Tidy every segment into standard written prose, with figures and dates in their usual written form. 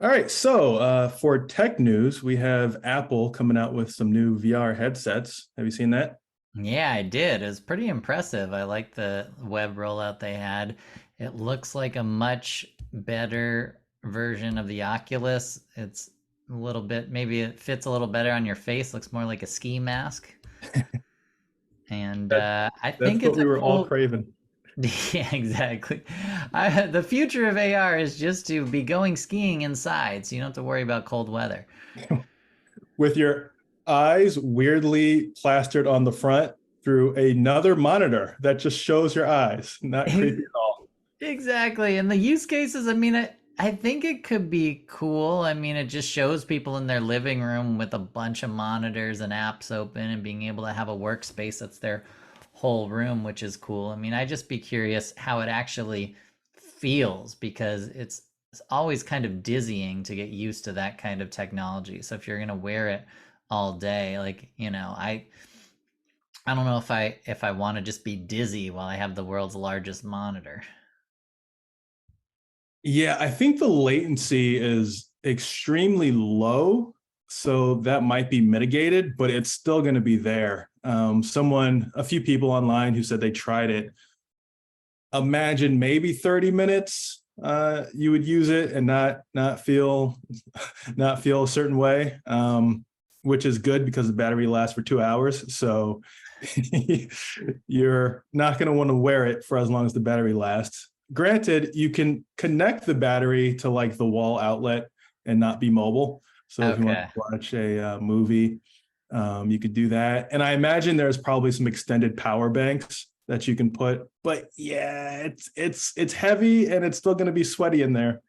All right, so for tech news, we have Apple coming out with some new VR headsets. Have you seen that? Yeah, I did. It was pretty impressive. I like the web rollout they had. It looks like a much better version of the Oculus. It's a little bit, maybe it fits a little better on your face, looks more like a ski mask. And That, I that's think what it's we a were all cool. craving. Yeah, exactly. The future of AR is just to be going skiing inside, so you don't have to worry about cold weather. With your eyes weirdly plastered on the front through another monitor that just shows your eyes. Not creepy at all. Exactly. And the use cases, I think it could be cool. I mean, it just shows people in their living room with a bunch of monitors and apps open and being able to have a workspace that's their whole room, which is cool. I mean, I just be curious how it actually feels because it's always kind of dizzying to get used to that kind of technology. So if you're going to wear it all day, like, I don't know if I want to just be dizzy while I have the world's largest monitor. Yeah, I think the latency is extremely low, so that might be mitigated, but it's still going to be there. A few people online who said they tried it, imagine maybe 30 minutes you would use it and not feel not feel a certain way, which is good because the battery lasts for 2 hours, so you're not going to want to wear it for as long as the battery lasts. Granted, you can connect the battery to like the wall outlet and not be mobile, so if you want to Okay. watch a movie, you could do that. And I imagine there's probably some extended power banks that you can put. But yeah, it's heavy and it's still going to be sweaty in there.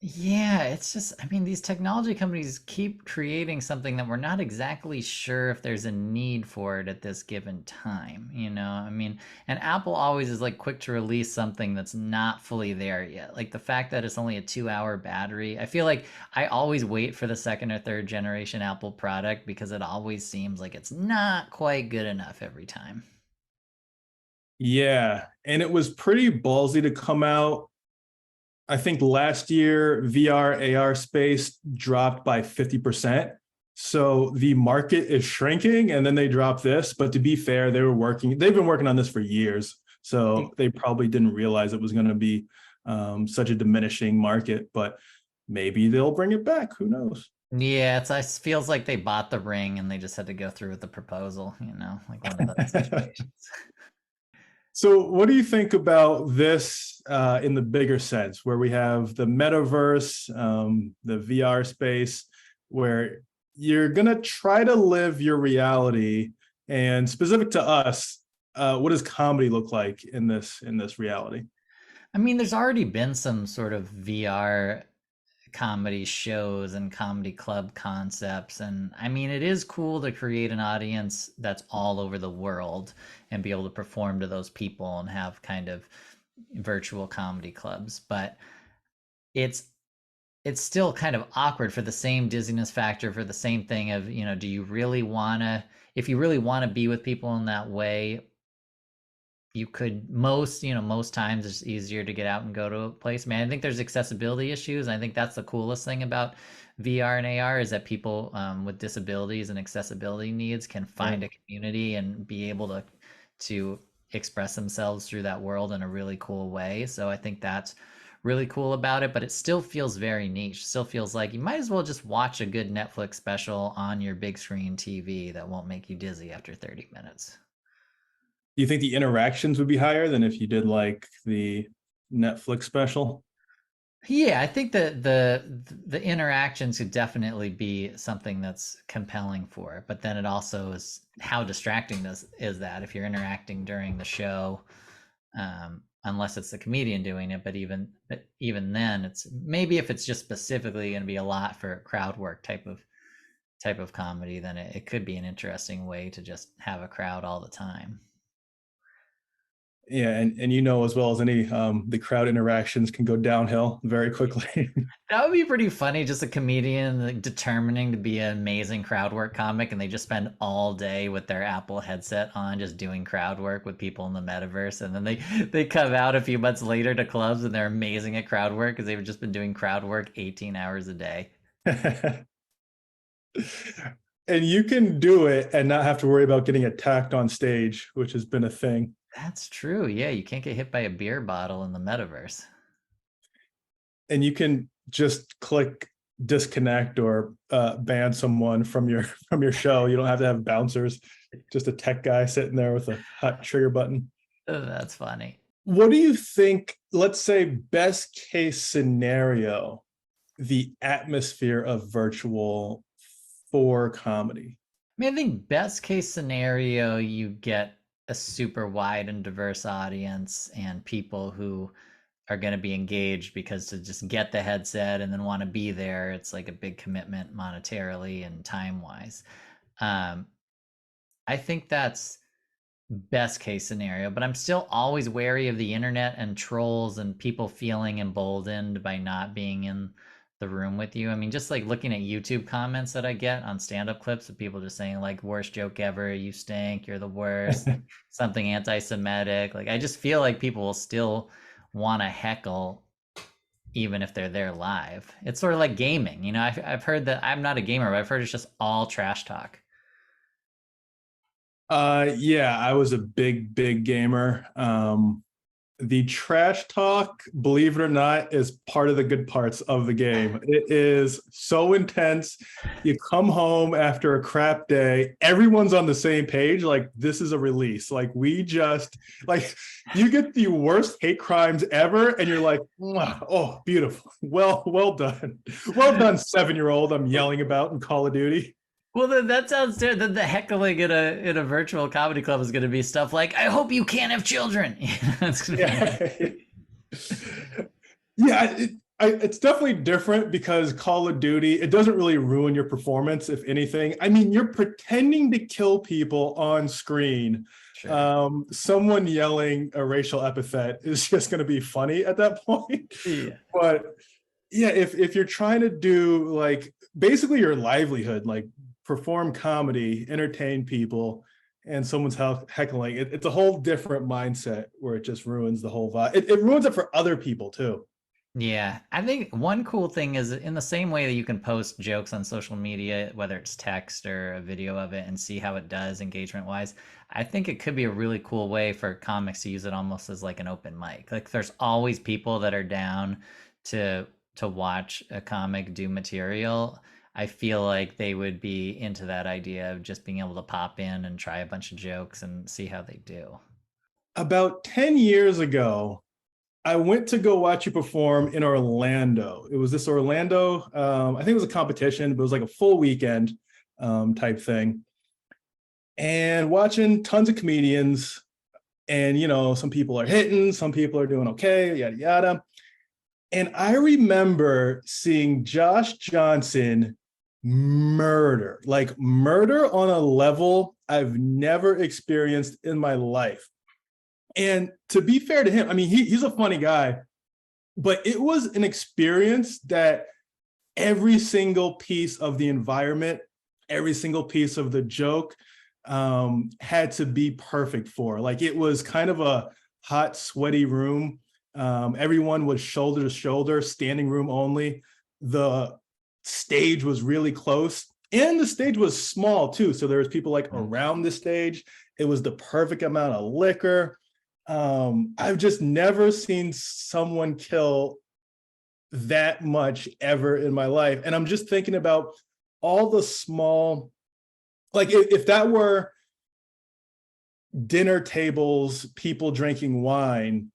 Yeah, it's just, these technology companies keep creating something that we're not exactly sure if there's a need for it at this given time, you know? And Apple always is like quick to release something that's not fully there yet. Like the fact that it's only a 2 hour battery. I feel like I always wait for the second or third generation Apple product because it always seems like it's not quite good enough every time. Yeah, and it was pretty ballsy to come out. I think last year VR AR space dropped by 50%. So the market is shrinking and then they dropped this, but to be fair, they've been working on this for years. So they probably didn't realize it was going to be such a diminishing market, but maybe they'll bring it back. Who knows? Yeah, it feels like they bought the ring and they just had to go through with the proposal, like one of those situations. So, what do you think about this in the bigger sense, where we have the metaverse, the VR space, where you're gonna try to live your reality, and specific to us, what does comedy look like in this reality? There's already been some sort of VR comedy shows and comedy club concepts. And it is cool to create an audience that's all over the world and be able to perform to those people and have kind of virtual comedy clubs. But it's it's still kind of awkward for the same dizziness factor for the same thing of, do you really want to if you really want to be with people in that way, you could most times it's easier to get out and go to a place. I think there's accessibility issues. I think that's the coolest thing about VR and AR is that people with disabilities and accessibility needs can Right. find a community and be able to express themselves through that world in a really cool way. So I think that's really cool about it, but it still feels very niche. Still feels like you might as well just watch a good Netflix special on your big screen TV that won't make you dizzy after 30 minutes. Do you think the interactions would be higher than if you did like the Netflix special? Yeah, I think that the interactions could definitely be something that's compelling for it, but then it also is how distracting this is that if you're interacting during the show, unless it's the comedian doing it, but even then, it's maybe if it's just specifically going to be a lot for crowd work type of comedy, then it could be an interesting way to just have a crowd all the time. Yeah, and you know as well as any, the crowd interactions can go downhill very quickly. That would be pretty funny. Just a comedian like, determining to be an amazing crowd work comic, and they just spend all day with their Apple headset on, just doing crowd work with people in the metaverse, and then they come out a few months later to clubs and they're amazing at crowd work because they've just been doing crowd work 18 hours a day. And you can do it and not have to worry about getting attacked on stage, which has been a thing. That's true. Yeah, you can't get hit by a beer bottle in the metaverse. And you can just click disconnect or ban someone from your show. You don't have to have bouncers, just a tech guy sitting there with a hot trigger button. Oh, that's funny. What do you think, let's say best case scenario, the atmosphere of virtual for comedy? I mean, I think best case scenario, you get a super wide and diverse audience and people who are going to be engaged because to just get the headset and then want to be there, it's like a big commitment monetarily and time wise. Um, I think that's best case scenario, but I'm still always wary of the internet and trolls and people feeling emboldened by not being in the room with you. I mean, just like looking at YouTube comments that I get on stand-up clips of people just saying like worst joke ever, you stink, you're the worst, something anti-Semitic. Like I just feel like people will still want to heckle even if they're there live. It's sort of like gaming, you know. I've heard that I'm not a gamer, but I've heard it's just all trash talk. Yeah, I was a big gamer. The trash talk, believe it or not, is part of the good parts of the game. It is so intense. You come home after a crap day, everyone's on the same page. Like, this is a release. Like, we just, like, you get the worst hate crimes ever, and you're like, wow, oh, beautiful. Well done. Well done, 7-year-old I'm yelling about in Call of Duty. Well, then that sounds terrible. Then the heckling in a virtual comedy club is going to be stuff like, "I hope you can't have children." It's gonna Yeah. Yeah, it's definitely different because Call of Duty, it doesn't really ruin your performance, if anything. I mean, you're pretending to kill people on screen. sure. Someone yelling a racial epithet is just going to be funny at that point. Yeah. But yeah, if you're trying to do like basically your livelihood, like perform comedy, entertain people, and someone's heckling, it's a whole different mindset where it just ruins the whole vibe. It ruins it for other people too. Yeah, I think one cool thing is in the same way that you can post jokes on social media, whether it's text or a video of it, and see how it does engagement wise. I think it could be a really cool way for comics to use it almost as like an open mic. Like there's always people that are down to watch a comic do material. I feel like they would be into that idea of just being able to pop in and try a bunch of jokes and see how they do. About 10 years ago, I went to go watch you perform in Orlando. It was this Orlando, I think it was a competition, but it was like a full weekend type thing. And watching tons of comedians, and you know, some people are hitting, some people are doing okay, yada yada. And I remember seeing Josh Johnson murder on a level I've never experienced in my life. And to be fair to him, I mean, he's a funny guy, but it was an experience that every single piece of the environment, every single piece of the joke had to be perfect for. Like it was kind of a hot, sweaty room. Everyone was shoulder to shoulder, standing room only. The stage was really close, and the stage was small too. So there was people like around the stage. It was the perfect amount of liquor. I've just never seen someone kill that much ever in my life. And I'm just thinking about all the small, like if that were dinner tables, people drinking wine,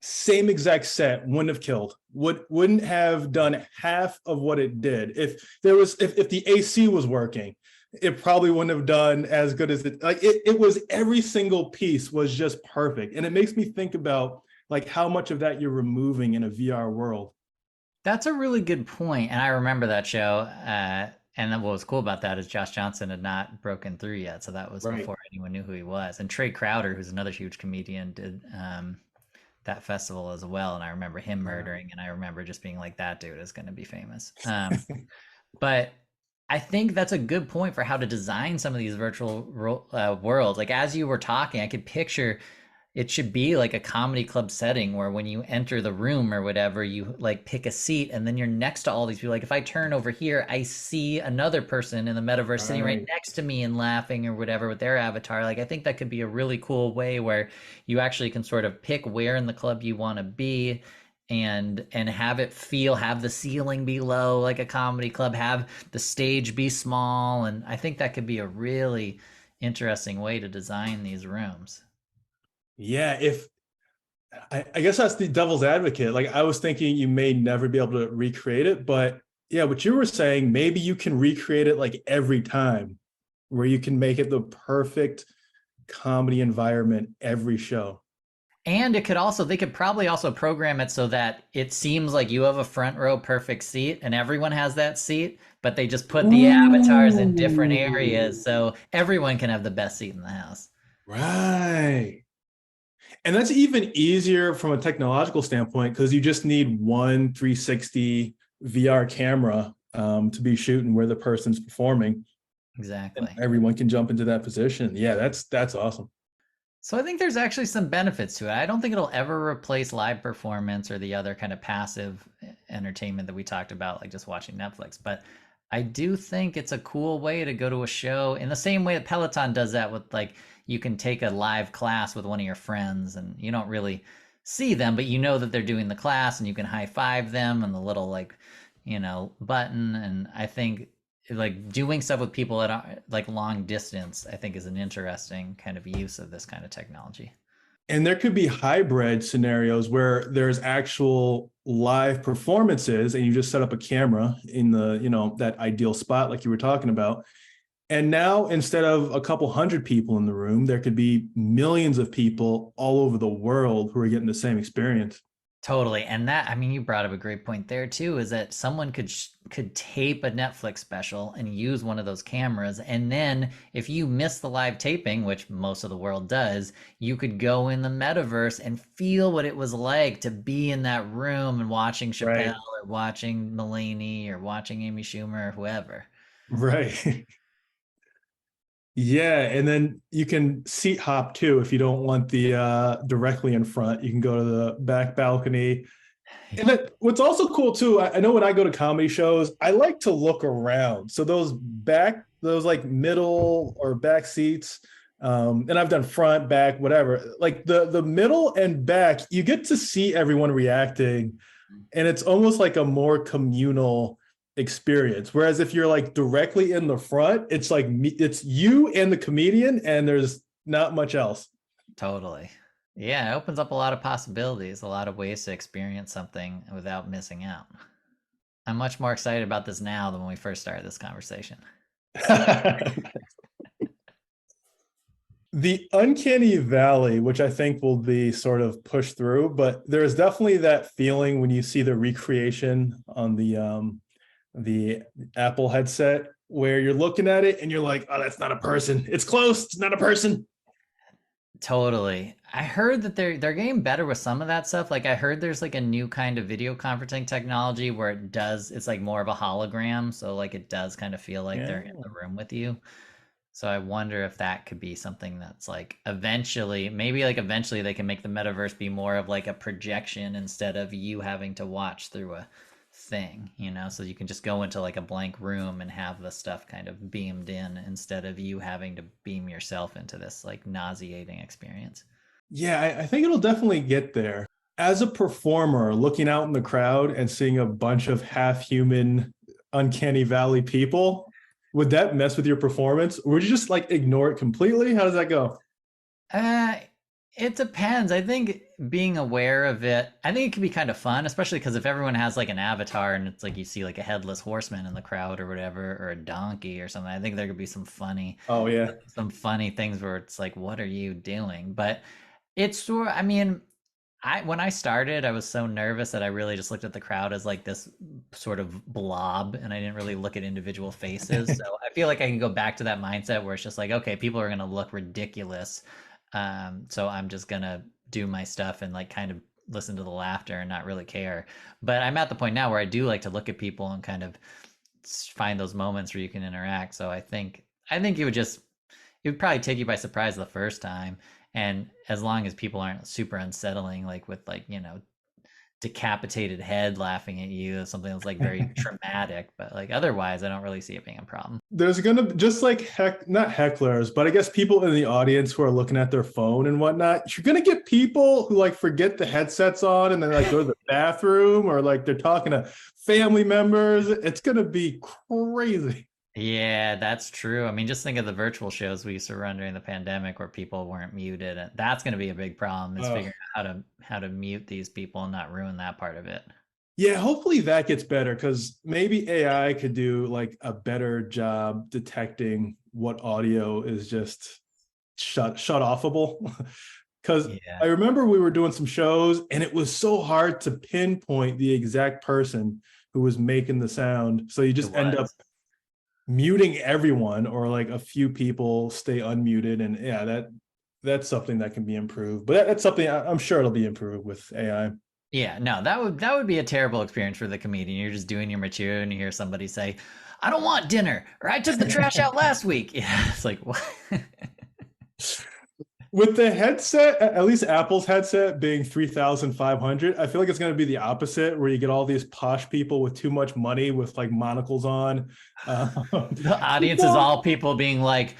same exact set wouldn't have killed, wouldn't have done half of what it did. If the AC was working, it probably wouldn't have done as good as it was. Every single piece was just perfect. And it makes me think about like how much of that you're removing in a VR world. That's a really good point, and I remember that show. And then what was cool about that is Josh Johnson had not broken through yet, so that was Right. before anyone knew who he was. And Trey Crowder, who's another huge comedian, did that festival as well. And I remember him Wow. murdering, and I remember just being like, that dude is going to be famous. But I think that's a good point for how to design some of these virtual worlds. Like as you were talking, I could picture it should be like a comedy club setting where when you enter the room or whatever, you like pick a seat and then you're next to all these people. Like if I turn over here, I see another person in the metaverse sitting right Right. next to me and laughing or whatever with their avatar. Like I think that could be a really cool way where you actually can sort of pick where in the club you want to be and have it feel, have the ceiling be low like a comedy club, have the stage be small. And I think that could be a really interesting way to design these rooms. Yeah, if I guess that's the devil's advocate. Like I was thinking you may never be able to recreate it, but yeah, what you were saying, maybe you can recreate it like every time, where you can make it the perfect comedy environment every show. And it could also, they could probably also program it so that it seems like you have a front row perfect seat and everyone has that seat, but they just put the avatars in different areas Ooh, so everyone can have the best seat in the house. right. And that's even easier from a technological standpoint because you just need one 360 VR camera to be shooting where the person's performing, and Exactly. everyone can jump into that position. Yeah, that's awesome. So I think there's actually some benefits to it. I don't think it'll ever replace live performance or the other kind of passive entertainment that we talked about, like just watching Netflix. But I do think it's a cool way to go to a show in the same way that Peloton does that with like you can take a live class with one of your friends and you don't really see them, but you know that they're doing the class and you can high five them and the little like, button. And I think like doing stuff with people at like long distance, I think is an interesting kind of use of this kind of technology. And there could be hybrid scenarios where there's actual live performances and you just set up a camera in the, that ideal spot like you were talking about. And now instead of a couple hundred people in the room, there could be millions of people all over the world who are getting the same experience. Totally. And that, I mean, you brought up a great point there too, is that someone could tape a Netflix special and use one of those cameras. And then if you miss the live taping, which most of the world does, you could go in the metaverse and feel what it was like to be in that room and watching Chappelle Right. or watching Mulaney or watching Amy Schumer or whoever. Right. Yeah, and then you can seat hop too if you don't want the directly in front. You can go to the back balcony. And then what's also cool too, I know when I go to comedy shows, I like to look around. So those like middle or back seats, and I've done front, back, whatever. Like the middle and back, you get to see everyone reacting, and it's almost like a more communal experience. Whereas if you're like directly in the front, it's like it's you and the comedian, and there's not much else. Totally. Yeah, it opens up a lot of possibilities, a lot of ways to experience something without missing out. I'm much more excited about this now than when we first started this conversation. The uncanny valley, which I think will be sort of pushed through, but there's definitely that feeling when you see the recreation on the Apple headset where you're looking at it and you're like, oh, that's not a person. It's close. It's not a person. Totally. I heard that they're getting better with some of that stuff. Like I heard there's like a new kind of video conferencing technology where it's like more of a hologram, so like it does kind of feel like they're in Yeah. the room with you. So I wonder if that could be something that's like eventually, maybe like eventually they can make the metaverse be more of like a projection instead of you having to watch through a thing. So you can just go into like a blank room and have the stuff kind of beamed in instead of you having to beam yourself into this like nauseating experience. Yeah, I think it'll definitely get there. As a performer, looking out in the crowd and seeing a bunch of half human, uncanny valley people, would that mess with your performance? Or would you just like ignore it completely? How does that go? Uh, it depends. I think being aware of it, I think it can be kind of fun, especially because if everyone has like an avatar and it's like you see like a headless horseman in the crowd or whatever, or a donkey or something, I think there could be Oh, yeah. some funny things where it's like, what are you doing? But it's sort, I mean, When I started, I was so nervous that I really just looked at the crowd as like this sort of blob, and I didn't really look at individual faces. So I feel like I can go back to that mindset where it's just like, okay, people are gonna look ridiculous, so I'm just gonna do my stuff and like kind of listen to the laughter and not really care. But I'm at the point now where I do like to look at people and kind of find those moments where you can interact. So I think it would probably take you by surprise the first time. And as long as people aren't super unsettling, like with like, decapitated head laughing at you, something that's like very traumatic, but like otherwise, I don't really see it being a problem. There's gonna just like not hecklers, but I guess people in the audience who are looking at their phone and whatnot. You're gonna get people who like forget the headsets on and then like go to the bathroom or like they're talking to family members. It's gonna be crazy. Yeah, that's true. I mean, just think of the virtual shows we used to run during the pandemic where people weren't muted. And that's going to be a big problem is figuring out how to mute these people and not ruin that part of it. Yeah, hopefully that gets better because maybe AI could do like a better job detecting what audio is just shut offable. Because Yeah, I remember we were doing some shows and it was so hard to pinpoint the exact person who was making the sound. So you it just end up was. muting everyone or like a few people stay unmuted. And yeah, that's something that can be improved. But that's something I'm sure it'll be improved with AI. Yeah, no, that would be a terrible experience for the comedian. You're just doing your material and you hear somebody say, "I don't want dinner," or "I took the trash out last week." Yeah, it's like what? With the headset, at least Apple's headset being 3,500, I feel like it's going to be the opposite, where you get all these posh people with too much money with like monocles on. The audience is all people being like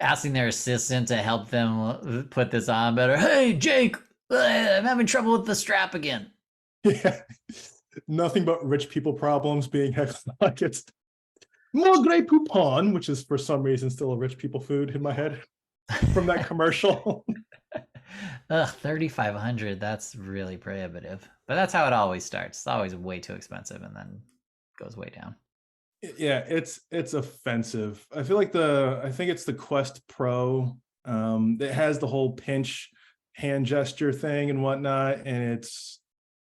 asking their assistant to help them put this on better. Hey, Jake, I'm having trouble with the strap again. Yeah, nothing but rich people problems being heckled like it's Maigre Poupon, which is for some reason still a rich people food in my head from that commercial. Ugh, 3,500. That's really prohibitive. But that's how it always starts. It's always way too expensive and then goes way down. Yeah, it's offensive. I think it's the Quest Pro. It has the whole pinch hand gesture thing and whatnot, and it's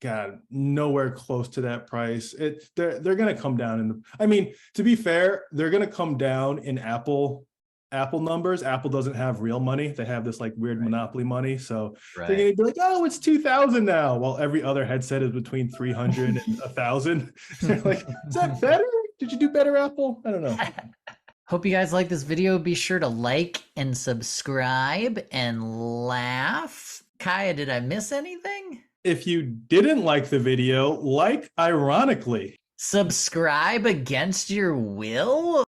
God nowhere close to that price. They're gonna come down in the. I mean, to be fair, they're gonna come down in Apple numbers. Apple doesn't have real money. They have this like weird Right. monopoly money. So they're Right. gonna be like, oh, it's 2,000 now, while every other headset is between 300 and 1,000. They're like, is that better? Did you do better, Apple? I don't know. Hope you guys like this video. Be sure to like and subscribe and laugh. Kaya, did I miss anything? If you didn't like the video, like ironically. Subscribe against your will?